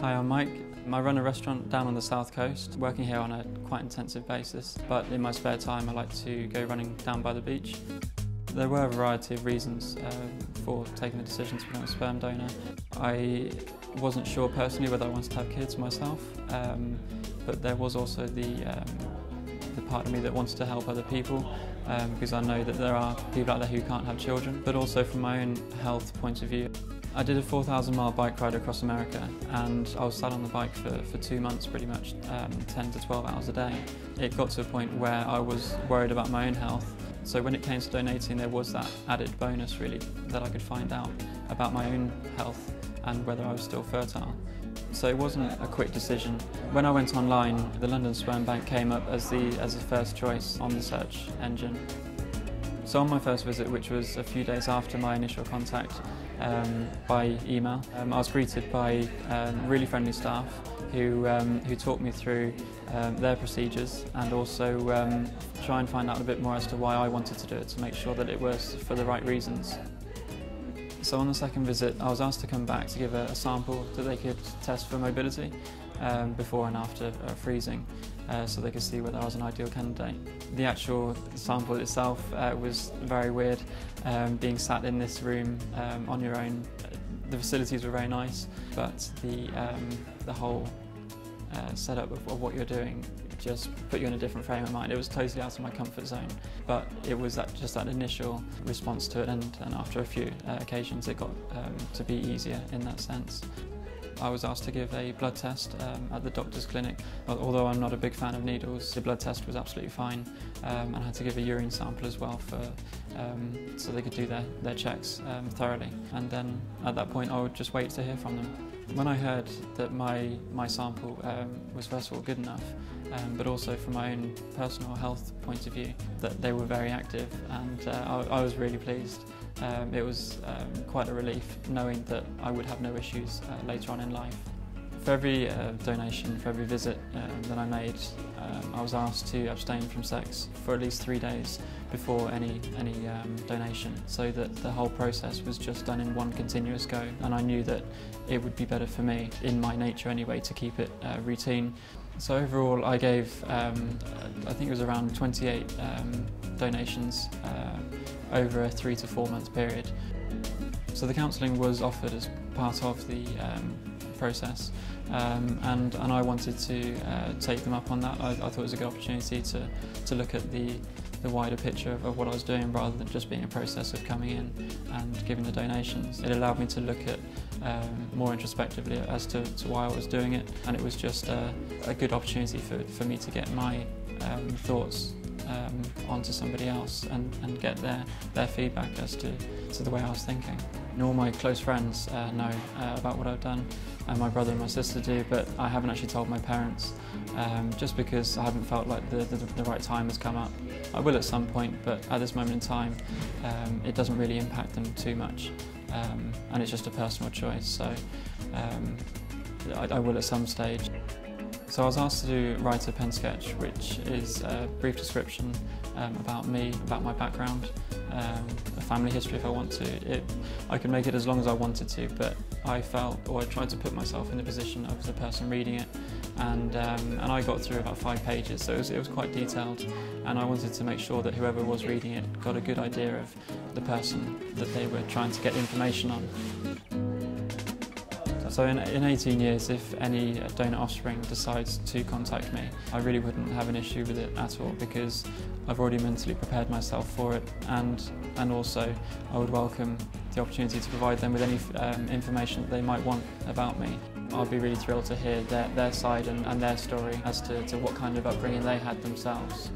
Hi, I'm Mike. I run a restaurant down on the south coast, working here on a quite intensive basis, but in my spare time I like to go running down by the beach. There were a variety of reasons for taking the decision to become a sperm donor. I wasn't sure personally whether I wanted to have kids myself, but there was also the part of me that wanted to help other people, because I know that there are people out there who can't have children, but also from my own health point of view. I did a 4,000-mile bike ride across America, and I was sat on the bike for 2 months pretty much, 10 to 12 hours a day. It got to a point where I was worried about my own health, so when it came to donating there was that added bonus really that I could find out about my own health and whether I was still fertile. So it wasn't a quick decision. When I went online, the London Sperm Bank came up as the first choice on the search engine. So on my first visit, which was a few days after my initial contact by email, I was greeted by really friendly staff who talked me through their procedures and also try and find out a bit more as to why I wanted to do it, to make sure that it was for the right reasons. So on the second visit, I was asked to come back to give a sample that they could test for mobility before and after freezing, so they could see whether I was an ideal candidate. The actual sample itself was very weird, being sat in this room on your own. The facilities were very nice, but the whole setup of what you're doing just put you in a different frame of mind. It was totally out of my comfort zone, but it was just that initial response to it, and after a few occasions it got to be easier in that sense. I was asked to give a blood test at the doctor's clinic. Although I'm not a big fan of needles, the blood test was absolutely fine, and I had to give a urine sample as well so they could do their checks thoroughly. And then at that point I would just wait to hear from them. When I heard that my sample was first of all good enough, but also from my own personal health point of view, that they were very active, and I was really pleased. It was quite a relief knowing that I would have no issues later on in life. For every donation, for every visit that I made, I was asked to abstain from sex for at least 3 days before any donation, so that the whole process was just done in one continuous go, and I knew that it would be better for me, in my nature anyway, to keep it routine. So overall I gave, I think it was around 28 donations over a 3 to 4 month period. So the counselling was offered as part of the process, and I wanted to take them up on that. I thought it was a good opportunity to look at the wider picture of what I was doing, rather than just being a process of coming in and giving the donations. It allowed me to look at more introspectively as to why I was doing it, and it was just a good opportunity for me to get my thoughts onto somebody else and get their feedback as to the way I was thinking. And all my close friends know about what I've done, and my brother and my sister do, but I haven't actually told my parents, just because I haven't felt like the right time has come up. I will at some point, but at this moment in time it doesn't really impact them too much, and it's just a personal choice, so I will at some stage. So I was asked to write a pen sketch, which is a brief description about me, about my background, a family history if I want to. I could make it as long as I wanted to, but I felt, or I tried to put myself in the position of the person reading it, and I got through about 5 pages, so it was quite detailed, and I wanted to make sure that whoever was reading it got a good idea of the person that they were trying to get information on. So in 18 years, if any donor offspring decides to contact me, I really wouldn't have an issue with it at all, because I've already mentally prepared myself for it, and also I would welcome the opportunity to provide them with any information that they might want about me. I'd be really thrilled to hear their side and their story as to what kind of upbringing they had themselves.